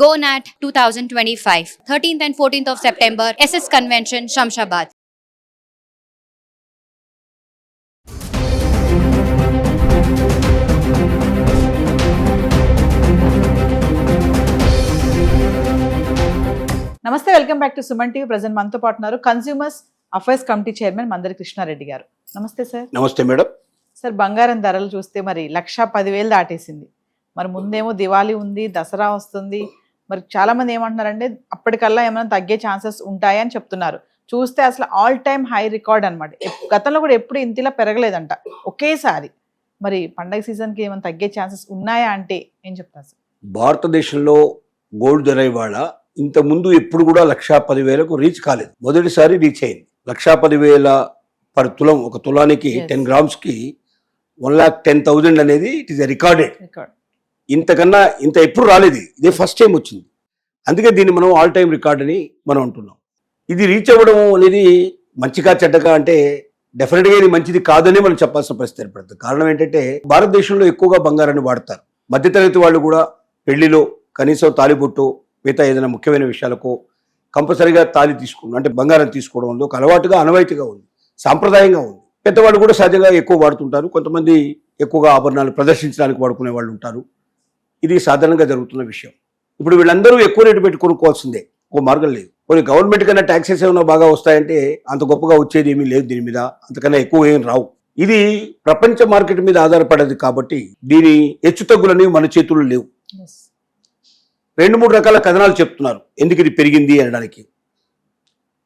GoNat 2025, 13th and 14th of September, SS Convention, Shamshabad. నమస్తే, welcome back to Suman TV. Present మనతో పాటు ఉన్నారు consumers affairs committee chairman Mandari Krishna Reddy గారు. నమస్తే సార్. నమస్తే మేడం. సార్, బంగారం ధరలు చూస్తే మరి 1,10,000 దాటేసింది. మరి ముందేమో దివాళీ ఉంది, దసరా వస్తుంది. మరి చాలా మంది ఏమంటున్నారంటే అప్పటికల్లా ఏమైనా తగ్గే ఛాన్సెస్ ఉంటాయని చెప్తున్నారు. చూస్తే అసలు ఆల్ టైమ్ హై రికార్డ్ అనమాట. గతంలో కూడా ఎప్పుడు ఇంతలా పెరగలేదంట ఒకేసారి. మరి పండగ సీజన్కి ఏమైనా తగ్గే ఛాన్సెస్ ఉన్నాయా అంటే ఏం చెప్తారు సార్? భారతదేశంలో గోల్డ్ ధర ఇవాళ ఇంత ముందు ఎప్పుడు కూడా 1,10,000కు రీచ్ కాలేదు. మొదటిసారి రీచ్ అయింది. 1,10,000 పర్ తులం. ఒక తులానికి 10 grams కి 1,10,000 అనేది ఇట్ ఈస్ రికార్డెడ్. ఇంతకన్నా ఇంత ఎప్పుడు రాలేదు. ఇదే ఫస్ట్ టైం వచ్చింది. అందుకే దీన్ని మనం ఆల్ టైమ్ రికార్డ్ అని మనం అంటున్నాం. ఇది రీచ్ అవ్వడం అనేది మంచిగా చెడ్డగా అంటే డెఫినెట్గా ఇది మంచిది కాదని మనం చెప్పాల్సిన పరిస్థితి ఏర్పడుతుంది. కారణం ఏంటంటే భారతదేశంలో ఎక్కువగా బంగారాన్ని వాడతారు. మధ్యతరగతి వాళ్ళు కూడా పెళ్లిలో కనీసం తాలిబొట్టు మిగతా ఏదైనా ముఖ్యమైన విషయాలకు కంపల్సరీగా తాలి తీసుకోవడం అంటే బంగారం తీసుకోవడం ఒక అలవాటుగా అనవాయితీగా ఉంది, సాంప్రదాయంగా ఉంది. పెద్దవాళ్ళు కూడా సహజంగా ఎక్కువ వాడుతుంటారు. కొంతమంది ఎక్కువగా ఆభరణాలు ప్రదర్శించడానికి వాడుకునే వాళ్ళు ఉంటారు. ఇది సాధారణంగా జరుగుతున్న విషయం. ఇప్పుడు వీళ్ళందరూ ఎక్కువ రేటు పెట్టి కొనుక్కోవాల్సిందే, ఒక మార్గం లేదు. కొన్ని గవర్నమెంట్ కన్నా ట్యాక్సెస్ ఏమైనా బాగా వస్తాయంటే అంత గొప్పగా వచ్చేది ఏమీ లేదు దీని మీద, అంతకన్నా ఎక్కువ ఏం రావు. ఇది ప్రపంచ మార్కెట్ మీద ఆధారపడేది కాబట్టి దీని హెచ్చుతగ్గులని మన చేతుల్లో లేవు. 2-3 రకాల కథనాలు చెప్తున్నారు ఎందుకు ఇది పెరిగింది అనడానికి.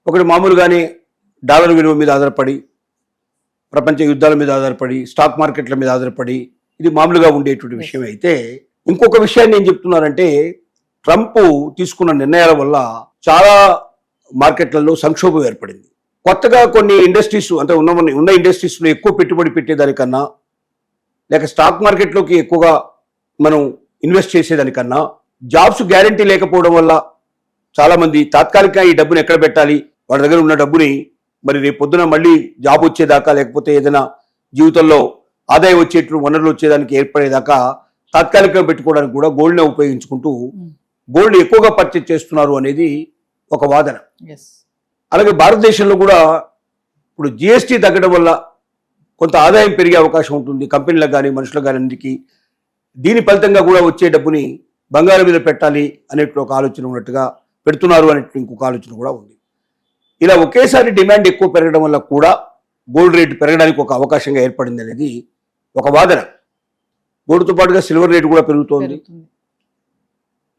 ఒకటి మామూలుగానే డాలర్ విలువ మీద ఆధారపడి, ప్రపంచ యుద్ధాల మీద ఆధారపడి, స్టాక్ మార్కెట్ల మీద ఆధారపడి ఇది మామూలుగా ఉండేటువంటి విషయం అయితే, ఇంకొక విషయాన్ని ఏం చెప్తున్నారంటే ట్రంప్ తీసుకున్న నిర్ణయాల వల్ల చాలా మార్కెట్లలో సంక్షోభం ఏర్పడింది. కొత్తగా కొన్ని ఇండస్ట్రీస్ అంటే ఉన్న ఇండస్ట్రీస్లో ఎక్కువ పెట్టుబడి పెట్టేదానికన్నా, లేక స్టాక్ మార్కెట్లోకి ఎక్కువగా మనం ఇన్వెస్ట్ చేసేదానికన్నా జాబ్స్ గ్యారంటీ లేకపోవడం వల్ల చాలామంది తాత్కాలికంగా ఈ డబ్బుని ఎక్కడ పెట్టాలి, వాళ్ళ దగ్గర ఉన్న డబ్బుని మరి రేపు పొద్దున మళ్ళీ జాబ్ వచ్చేదాకా లేకపోతే ఏదైనా జీవితంలో ఆదాయం వచ్చేట్లు వనరులు వచ్చేదానికి ఏర్పడేదాకా తాత్కాలికంగా పెట్టుకోవడానికి కూడా గోల్డ్నే ఉపయోగించుకుంటూ గోల్డ్ ఎక్కువగా పర్చేజ్ చేస్తున్నారు అనేది ఒక వాదన. అలాగే భారతదేశంలో కూడా ఇప్పుడు జిఎస్టీ తగ్గడం వల్ల కొంత ఆదాయం పెరిగే అవకాశం ఉంటుంది కంపెనీలకు కానీ మనుషులకు కానీ అన్నిటికీ. దీని ఫలితంగా కూడా వచ్చే డబ్బుని బంగారం మీద పెట్టాలి అనేటువంటి ఒక ఆలోచన ఉన్నట్టుగా పెడుతున్నారు అనేటువంటి ఇంకొక ఆలోచన కూడా ఉంది. ఇలా ఒకేసారి డిమాండ్ ఎక్కువ పెరగడం వల్ల కూడా గోల్డ్ రేటు పెరగడానికి ఒక అవకాశంగా ఏర్పడింది అనేది ఒక వాదన. గోల్డ్తో పాటుగా సిల్వర్ రేటు కూడా పెరుగుతోంది.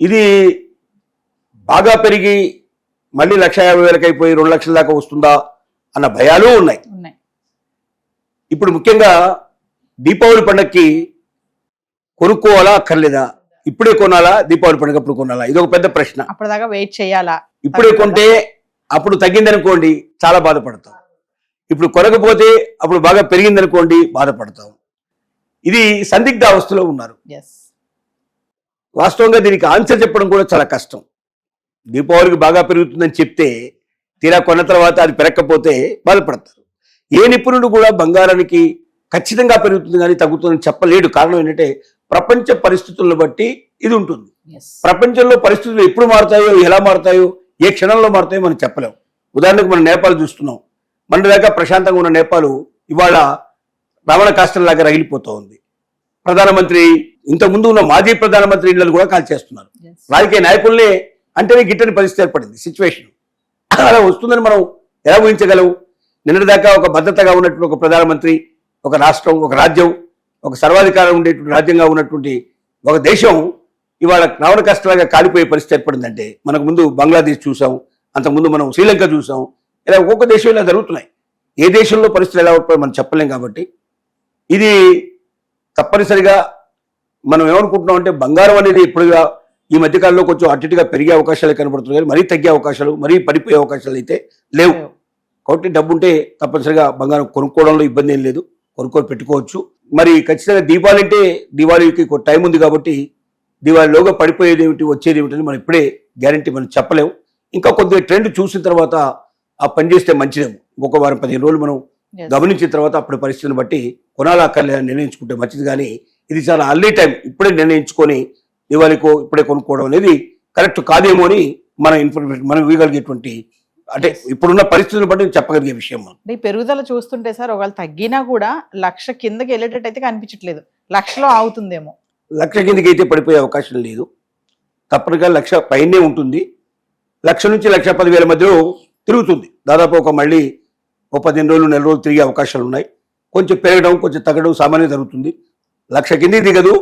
ఇది బాగా పెరిగి మళ్ళీ 1,50,000 అయిపోయి 2 లక్షల దాకా వస్తుందా అన్న భయాలు ఉన్నాయి. ఇప్పుడు ముఖ్యంగా దీపావళి పండగకి కొనుక్కోవాలా అక్కర్లేదా, ఇప్పుడే కొనాలా దీపావళి పండుగ అప్పుడు కొనాలా, ఇది ఒక పెద్ద ప్రశ్న. అప్పటిదాకా వెయిట్ చేయాలా? ఇప్పుడే కొంటే అప్పుడు తగ్గిందనుకోండి చాలా బాధపడతాం. ఇప్పుడు కొనకపోతే అప్పుడు బాగా పెరిగిందనుకోండి బాధపడతాం. ఇది సందిగ్ధ అవస్థలో ఉన్నారు. వాస్తవంగా దీనికి ఆన్సర్ చెప్పడం కూడా చాలా కష్టం. దీపావళికి బాగా పెరుగుతుందని చెప్తే తీరా కొన్న తర్వాత అది పెరగకపోతే బాధపడతారు. ఏ నిపుణుడు కూడా బంగారానికి ఖచ్చితంగా పెరుగుతుంది కానీ తగ్గుతుందని చెప్పలేడు. కారణం ఏంటంటే ప్రపంచ పరిస్థితులను బట్టి ఇది ఉంటుంది. ప్రపంచంలో పరిస్థితులు ఎప్పుడు మారుతాయో, ఎలా మారుతాయో, ఏ క్షణంలో మారుతాయో మనం చెప్పలేం. ఉదాహరణకు మనం నేపాల్ చూస్తున్నాం. మన దాకా ప్రశాంతంగా ఉన్న నేపాల్ ఇవాళ రావణ కాష్టంలాగా రగిలిపోతూ ఉంది. ప్రధానమంత్రి ఇంతకుముందు ఉన్న మాజీ ప్రధానమంత్రి ఇళ్లను కూడా కాల్చేస్తున్నారు. రాజకీయ నాయకుల్నే అంటేనే గిట్టని పరిస్థితి ఏర్పడింది సిచ్యువేషన్. అలా వస్తుందని మనం ఎలా ఊహించగలవు? నిన్నటిదాకా ఒక భద్రతగా ఉన్నటువంటి ఒక ప్రధానమంత్రి, ఒక రాష్ట్రం, ఒక రాజ్యం, ఒక సర్వాధికారం ఉండేటువంటి రాజ్యంగా ఉన్నటువంటి ఒక దేశం ఇవాళ రావణ కష్టంలాగా కాలిపోయే పరిస్థితి ఏర్పడిందంటే, మనకు ముందు బంగ్లాదేశ్ చూసాం, అంతకుముందు మనం శ్రీలంక చూసాం. ఇలా ఒక్కొక్క దేశం ఇలా జరుగుతున్నాయి. ఏ దేశంలో పరిస్థితులు ఎలా ఉంటాయో మనం చెప్పలేం. కాబట్టి ఇది తప్పనిసరిగా మనం ఏమనుకుంటున్నాం అంటే బంగారం అనేది ఇప్పుడుగా ఈ మధ్యకాలంలో కొంచెం అటుగా పెరిగే అవకాశాలు కనబడుతున్నాయి, మరీ తగ్గే అవకాశాలు, మరీ పడిపోయే అవకాశాలు అయితే లేవు. కాబట్టి డబ్బు ఉంటే తప్పనిసరిగా బంగారం కొనుక్కోవడంలో ఇబ్బంది ఏం లేదు, కొనుక్కొని పెట్టుకోవచ్చు. మరి ఖచ్చితంగా దీపావళి అంటే దీపావళికి టైం ఉంది కాబట్టి దీపావళిలోగా పడిపోయేది ఏమిటి వచ్చేది ఏమిటని మనం ఇప్పుడే గ్యారంటీ మనం చెప్పలేము. ఇంకా కొద్దిగా ట్రెండ్ చూసిన తర్వాత ఆ పని చేస్తే మంచిదేమో. ఒక వారం 15 రోజులు మనం గమనించిన తర్వాత అప్పుడు పరిస్థితిని బట్టి కొనాలా అక్కర్లేదని నిర్ణయించుకుంటే మంచిది. కానీ ఇది చాలా అర్లీ టైం, ఇప్పుడే నిర్ణయించుకొని దివాళీకో ఇప్పుడే కొనుక్కోవడం అనేది కరెక్ట్ కాదేమో అని మన ఇన్ఫర్మేషన్ మనం ఇవ్వగలిగేటువంటి అంటే ఇప్పుడున్న పరిస్థితులను బట్టి చెప్పగలిగే విషయం మనం. అంటే ఈ పెరుగుదల చూస్తుంటే సార్ ఒకవేళ తగ్గినా కూడా 1,00,000 కిందకి వెళ్ళేటట్టు అయితే కనిపించట్లేదు, 1,00,000లో ఆగుతుందేమో. 1,00,000 కిందకి అయితే పడిపోయే అవకాశం లేదు, తప్పనిగా 1,00,000 పైనే ఉంటుంది. 1,00,000 నుంచి 1,10,000 మధ్యలో తిరుగుతుంది. దాదాపు ఒక మళ్ళీ 15 రోజులు నెల రోజులు తిరిగే అవకాశాలు ఉన్నాయి. కొంచెం పెరగడం కొంచెం తగ్గడం సామాన్యంగా జరుగుతుంది. 1,00,000 కిందకి దిగదు,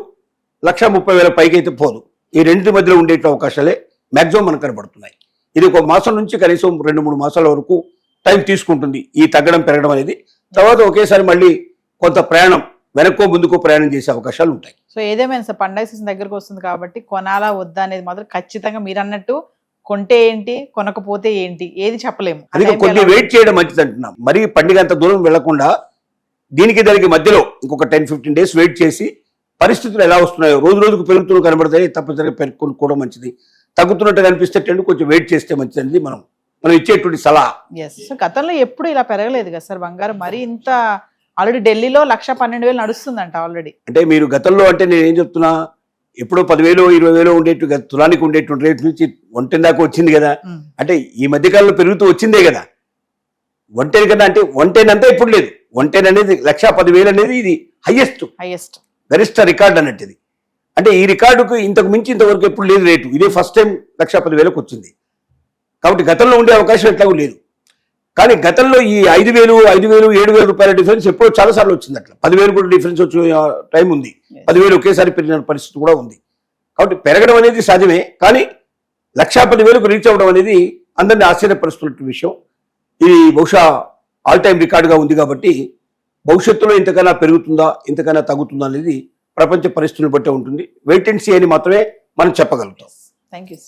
1,30,000 పైకి అయితే పోదు. ఈ రెండింటి మధ్యలో ఉండే అవకాశాలే మ్యాక్సిమం మనకు కనబడుతున్నాయి. ఇది ఒక మాసం నుంచి కనీసం 2-3 మాసాల వరకు టైం తీసుకుంటుంది ఈ తగ్గడం పెరగడం అనేది. తర్వాత ఒకేసారి మళ్ళీ కొంత ప్రయాణం వెనక్కో ముందుకో ప్రయాణం చేసే అవకాశాలు ఉంటాయి. సో ఏదేమైనా సార్ పండగ సీజన్ దగ్గరకు వస్తుంది కాబట్టి కొనాలా వద్దా అనేది మాత్రం ఖచ్చితంగా మీరు అన్నట్టు కొంటే ఏంటి కొనకపోతే ఏంటి ఏది చెప్పలేము. అది కొద్ది వెయిట్ చేయడం మంచిది అంటున్నాం. మరి పండుగ అంత దూరం వెళ్లకుండా దానికి మధ్యలో ఇంకొక 10-15 డేస్ వెయిట్ చేసి పరిస్థితులు ఎలా వస్తున్నాయో రోజు రోజుకు పెరుగుతూ కనబడతాయి, తప్పనిసరిగా పెరుగుకోవడం మంచిది. తగ్గుతున్నట్టు కనిపిస్తే కొంచెం వెయిట్ చేస్తే మంచిది అనేది మనం ఇచ్చేటువంటి సలహా. సో గతంలో ఎప్పుడు ఇలా పెరగలేదు కదా సార్ బంగారం, మరి ఇంత ఆల్రెడీ ఢిల్లీలో 1,12,000 నడుస్తుందంట ఆల్రెడీ. అంటే మీరు గతంలో అంటే నేను ఏం చెప్తున్నా, ఎప్పుడో 10,000 20,000 ఉండేట్టు తులానికి ఉండేటువంటి రేటు నుంచి 110 దాకా వచ్చింది కదా. అంటే ఈ మధ్యకాలంలో పెరుగుతూ వచ్చిందే కదా. 110 కదా, అంటే 110 అంతా ఇప్పుడు లేదు. 110 అనేది 1,10,000 అనేది ఇది హైయెస్ట్ గరిష్ట రికార్డ్ అన్నట్టు ఇది. అంటే ఈ రికార్డుకు ఇంతకు మించి ఇంతవరకు ఎప్పుడు లేదు రేటు. ఇదే ఫస్ట్ టైం 1,10,000 వచ్చింది. కాబట్టి గతంలో ఉండే అవకాశం ఎట్లాగూ లేదు. కానీ గతంలో ఈ 5,000, 7,000 రూపాయల డిఫరెన్స్ ఎప్పుడో చాలా సార్లు వచ్చింది. అట్లా 10,000 కూడా డిఫరెన్స్ వచ్చే టైం ఉంది. 10,000 ఒకేసారి పెరిగిన పరిస్థితి కూడా ఉంది. కాబట్టి పెరగడం అనేది సాధ్యమే, కానీ 1,10,000 రీచ్ అవ్వడం అనేది అందరినీ ఆశ్చర్యపరుస్తున్న విషయం. ఇది బహుశా ఆల్ టైం రికార్డుగా ఉంది. కాబట్టి భవిష్యత్తులో ఇంతకన్నా పెరుగుతుందా ఇంతకన్నా తగ్గుతుందా అనేది ప్రపంచ పరిస్థితులను బట్టే ఉంటుంది. వెయిట్ అండ్ సీ అని మాత్రమే మనం చెప్పగలుగుతాం. Thank you.